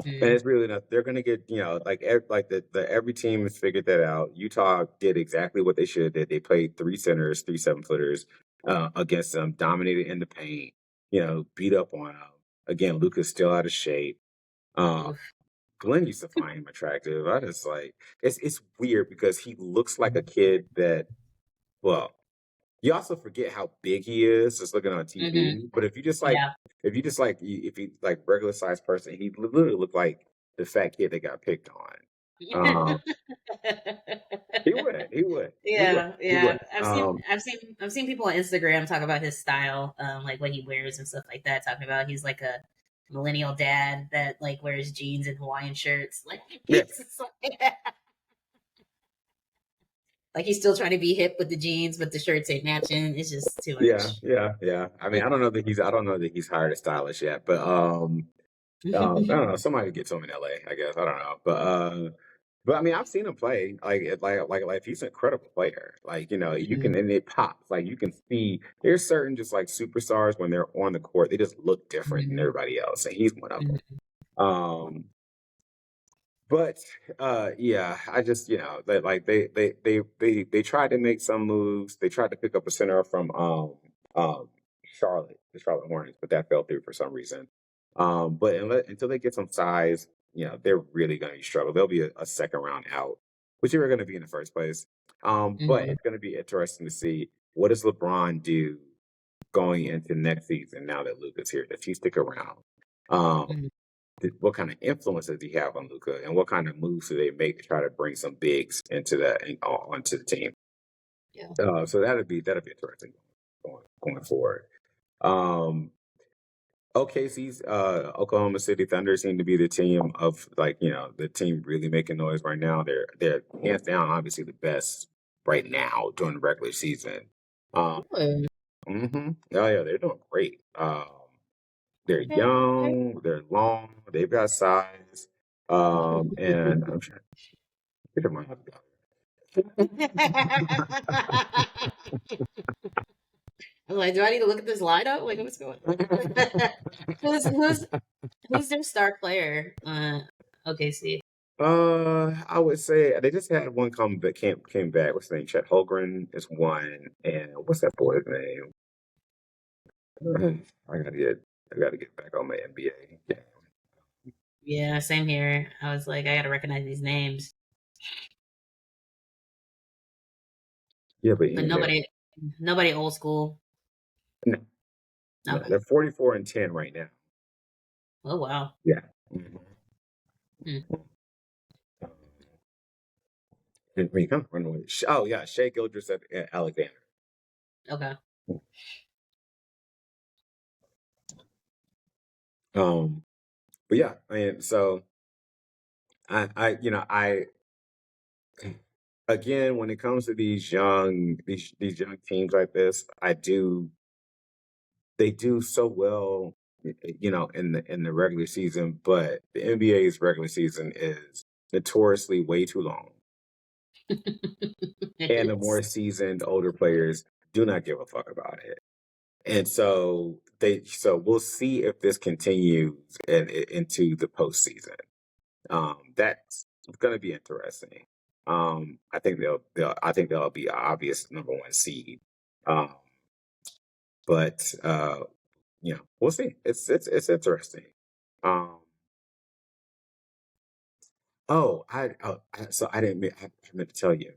And mm, it's really not. They're gonna get, like the every team has figured that out. Utah did exactly what they should have did. They played three centers, three 7-footers against them, dominated in the paint. Beat up on them. Again, Luka's still out of shape. Um, oof. Glenn used to find him attractive. I just like it's weird because he looks like a kid that. Well, you also forget how big he is just looking on Hmm. TV. But Yeah. if you like regular sized person, he literally looked like the fat kid that got picked on. Um, he would, Yeah, he yeah. would. I've seen people on Instagram talk about his style, like what he wears and stuff like that. Talking about he's like a millennial dad that like wears jeans and Hawaiian shirts. Like Yeah, he's just like he's still trying to be hip with the jeans, but the shirts ain't matching. It's just too yeah, much. yeah, yeah. I mean, I don't know that he's hired a stylist yet, but I don't know. Somebody gets him in LA, I guess. I don't know, but I mean, I've seen him play. Like he's an incredible player. Like you can, Mhm, and it pops. Like you can see, there's certain just like superstars when they're on the court, they just look different than mhm, everybody else, and he's one of them. mhm, Um, but yeah, I just they tried to make some moves. They tried to pick up a center from Charlotte, the Charlotte Hornets, but that fell through for some reason. But until they get some size, they're really going to struggle. They'll be a second round out, which they were going to be in the first place. But mhm, it's going to be interesting to see what does LeBron do going into next season now that Luka's here. Does he stick around? Um, mhm. what kind of influence does he have on Luka, and what kind of moves do they make to try to bring some bigs into onto the team? Yeah. So that'd be interesting going forward. Um, OKC's Oklahoma City Thunder seem to be the team of like the team really making noise right now. They're hands down obviously the best right now during the regular season. Um, Good. oh yeah, they're doing great. They're Okay. Okay. young, they're long, they've got size. And I'm trying to get my head I'm like, do I need to look at this lineup? Like, what's going on? who's who's who's their star player? OKC. I would say they just had one come that came back. What's his name? Chet Holgren is one, and what's that boy's name? I gotta get back on my NBA. Yeah. Yeah, same here. I was like, I gotta recognize these names, Yeah, but but anyway, nobody old school. no, no, Okay. they're 44-10 right now. Oh wow. Yeah. Mhm. Hmm. When you come run away. Oh yeah, Shea Gildress at Alexander. Okay. Um, but yeah, and so I again when it comes to these young teams like this, they do so well, in the regular season, but the NBA's regular season is notoriously way too long, It and the is. more seasoned older players do not give a fuck about it. And so we'll see if this continues into the postseason. That's going to be interesting. I think they'll be an obvious number one seed. Um, but we'll see. It's interesting. Um, so I meant to tell you.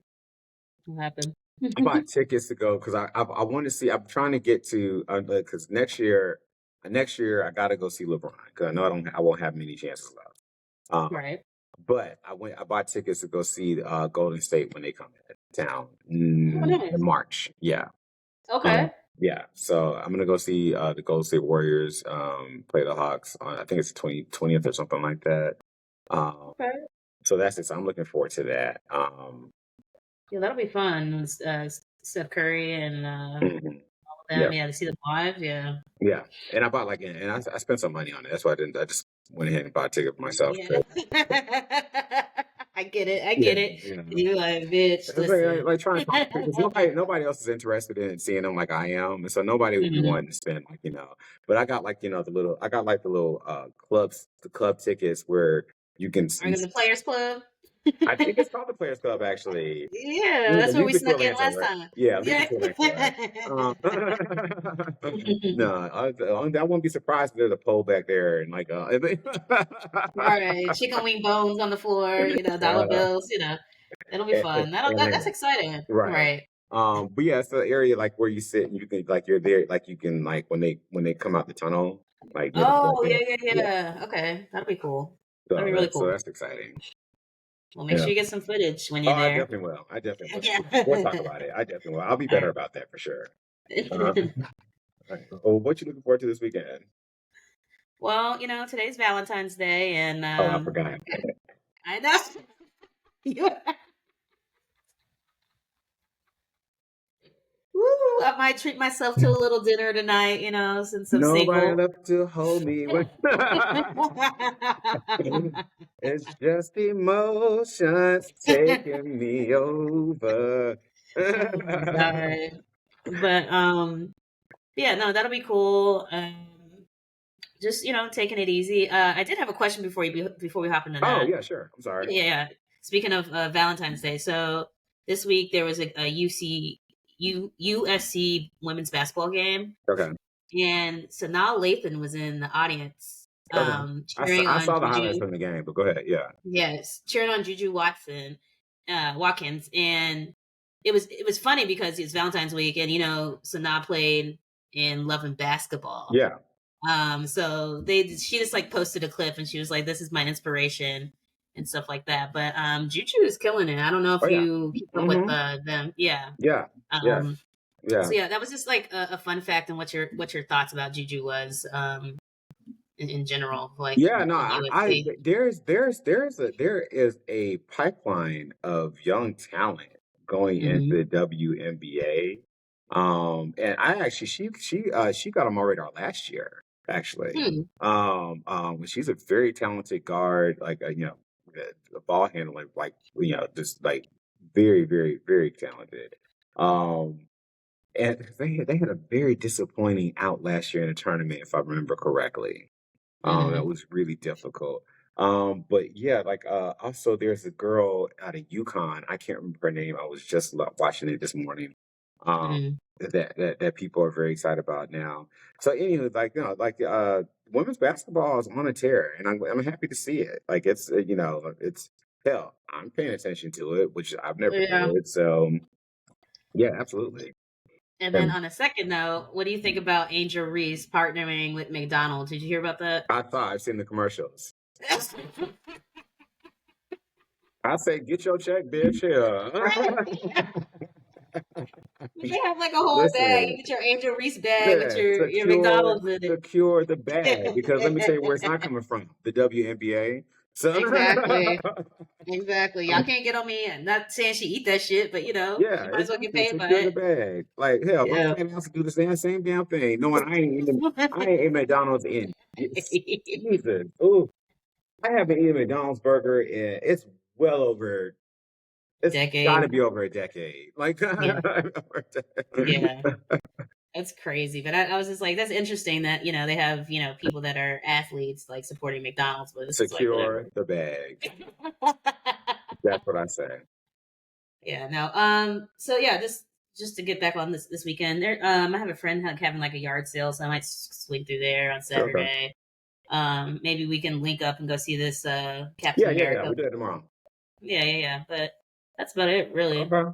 What happened? I bought tickets to go because I want to see. I'm trying to get to because next year I got to go see LeBron because I know I won't have many chances left. Right. But I bought tickets to go see Golden State when they come to town Oh, in nice. March. Yeah. Okay. Yeah. So I'm gonna go see the Golden State Warriors play the Hawks on I think it's 20th or something like that. Um, Okay. so that's it. So I'm looking forward to that. Yeah, that'll be fun. Steph Curry and Mhm. them. Yeah. Yeah, to see them live. Yeah. Yeah, and I bought and I spent some money on it. That's why I didn't. I just went ahead and bought a ticket for myself. Yeah. I get it. I Yeah, get it. you know, You like, bitch, it's like, listen. like trying to talk because nobody else is interested in seeing them like I am, and so nobody would be Mhm. wanting to spend But I got the little the club tickets where you can. Are you in the Players Club? I think it's called the Players Club actually. Yeah, Yeah, the that's where we Music snuck Field in Answer, last right? time. Yeah, Yeah. Music Field Answer, right? No, I wouldn't be surprised if there's a pole back there and Right. Chicken wing bones on the floor, dollar uh, bills, It'll be fun. That's and exciting. right. Right. But yeah, it's the area like where you sit and you can you're there, you can when they come out the tunnel, like near the Oh, back there. yeah, yeah, Yeah. yeah. Okay. That'll be cool. That'll So be really that's so cool. that's exciting. Well, make Yeah. sure you get some footage when Oh, you're I there. definitely will. I definitely will. Yeah. We'll talk about it. I definitely will. I'll be All better about that for sure. Uh, right. oh, what you looking forward to this weekend? Well, today's Valentine's Day, and Oh, I forgot. I know. You- Woo, I might treat myself to a little dinner tonight, since I'm Nobody single. left to hold me. It's just emotions taking me over. Oh my god. But yeah, no, that'll be cool. Just taking it easy. I did have a question before we hop into Oh, that. yeah, sure. I'm sorry. Yeah, yeah. Speaking of Valentine's Day, so this week there was a USC women's basketball game, Okay. and Sanaa Lathan was in the audience, Okay. cheering I on saw the highlights Juju. from the game, but go ahead. Yeah. Yes, cheering on Juju Watkins, and it was funny because it's Valentine's week, and Sanaa played in Love and Basketball. Yeah. So she just like posted a clip, and she was like, "This is my inspiration." And stuff like that. But Juju is killing it. I don't know Oh, if yeah. you keep up with Hmm. them. Yeah. Yeah. Yeah. Um, Yeah. so yeah, that was just like a fun fact, and what your thoughts about Juju was in general, like Yeah, no, in I USC. there is a pipeline of young talent going into Hmm. the WNBA. And I actually she got on my radar last year, actually. Hmm. She's a very talented guard, the ball handling, just like very, very, very talented. Um, and they had a very disappointing out last year in the tournament, if I remember correctly. That Hmm. was really difficult. But yeah, also there's a girl out of UConn. I can't remember her name. I was just watching it this morning. Mhm. that people are very excited about now. So anywho, like women's basketball is on a tear, and I'm happy to see it. Like it's it's hell. I'm paying attention to it, which I've never Yeah. did. So yeah, absolutely. And then And on a second note, what do you think about Angel Reese partnering with McDonald's? Did you hear about that? I thought I've seen the commercials. I say, get your check, bitch. Yeah. Right. They have like a whole bag. You Listen, get your Angel Reese bag with yeah, your McDonald's in secure the bag because let me tell you where it's it. not coming from. The WNBA. So Exactly. Exactly. Y'all can't get on me. And not saying she eat that shit, but yeah, you might as well get exactly. paid by Secure the it. bag. Like hell, my Yeah. fat ass do the same damn thing. Knowing I ain't eating McDonald's in Jesus. Ooh, I haven't eaten a McDonald's burger in it's well over it's got to Decade. be over a decade. Like Yeah. over a Yeah. decade. That's crazy. But I was just like, that's interesting that, they have, people that are athletes like supporting McDonald's, but it's just like whatever. Secure the bag. That's what I say. Yeah, no. So yeah, this just to get back on this weekend. There, I have a friend having like a yard sale, so I might swing through there on Okay. Saturday. Maybe we can link up and go see this Captain Yeah. America. We do that tomorrow. Yeah. But that's about it, really. Okay.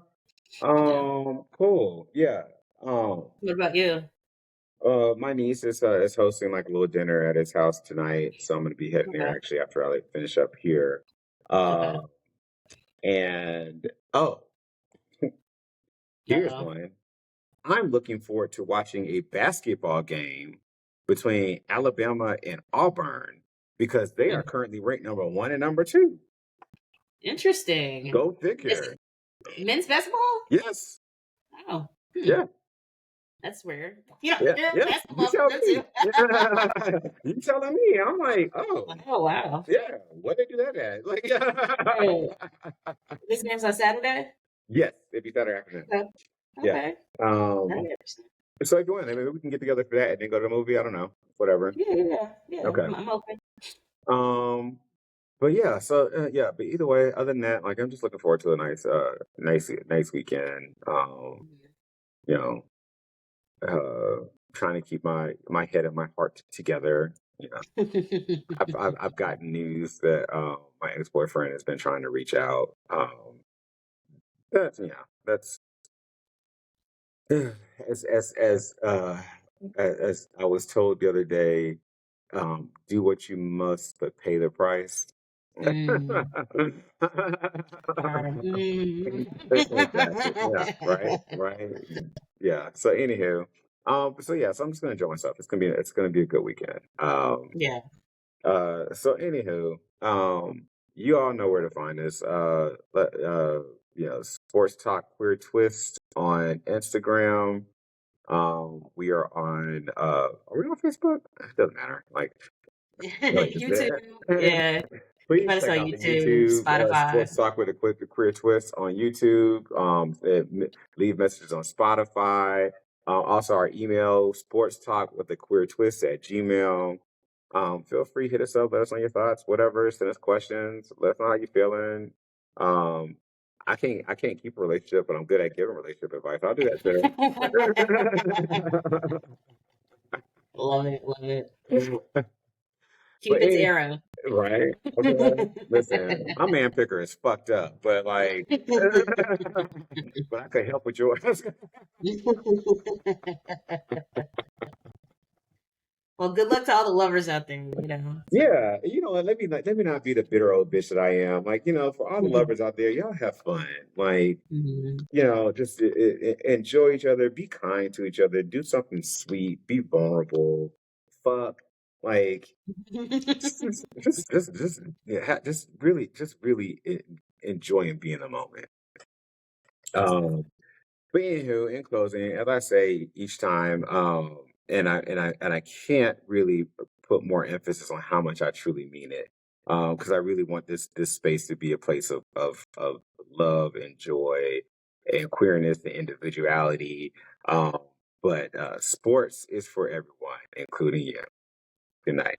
Yeah. Cool. Yeah. Um, What about you? my niece is hosting like a little dinner at his house tonight, so I'm gonna be heading there Okay. actually after I like finish up here. Okay. Uh, and oh, here's Uh-oh. one. I'm looking forward to watching a basketball game between Alabama and Auburn because they Hmm. are currently ranked number one and number two. Interesting. Go Is figure. it men's basketball? Yes. Oh, Yeah. that's weird. Yeah. Yeah. You Basketball tell for them me. too. You telling me. I'm like, oh, Oh wow. yeah. What they do that at? Like, Hey, this game's on Saturday. yes, it'd be Saturday afternoon. Okay. Yeah. Okay. That'd Um. be interesting. So if you want, maybe we can get together for that and then go to the movie. I don't know. Whatever. Yeah. Okay. I'm open. Um. But yeah. So yeah. But either way, other than that, like I'm just looking forward to a nice weekend. You know, trying to keep my head and my heart together. You know, I've gotten news that my ex boyfriend has been trying to reach out. That's as as as uh as I was told the other day, do what you must, but pay the price. Mm. Exactly. Yeah. Right. Right. Yeah. So anywho, so yeah. So I'm just gonna enjoy myself. It's gonna be a good weekend. Yeah. So anywho, you all know where to find us. Sports Talk Queer Twist on Instagram. We are we on Facebook? It doesn't matter. Like, really, just YouTube. Yeah. You please find us check on out the YouTube, YouTube Spotify. Sports Talk with a Queer Twist on YouTube. Leave messages on Spotify. Also, our email sports talk with a queer twist at Gmail. Feel free hit us up, let us know your thoughts, whatever. Send us questions, let us know how you feeling. Um, I can't keep a relationship, but I'm good at giving relationship advice. I'll do that Love it. Love it. too. But Cupid's arrow. right? Okay. Listen, my man picker is fucked up, but like, but I could help with yours. Well, good luck to all the lovers out there, So Yeah, let me not be the bitter old bitch that I am. Like, for all the lovers out there, y'all have fun. Like, Mhm. just enjoy each other, be kind to each other, do something sweet, be vulnerable, fuck, like, just really enjoy and be in the moment. Um, but anywho, in closing, as I say each time, and I can't really put more emphasis on how much I truly mean it, because I really want this space to be a place of love and joy and queerness and individuality. Um, but sports is for everyone, including you. Good night.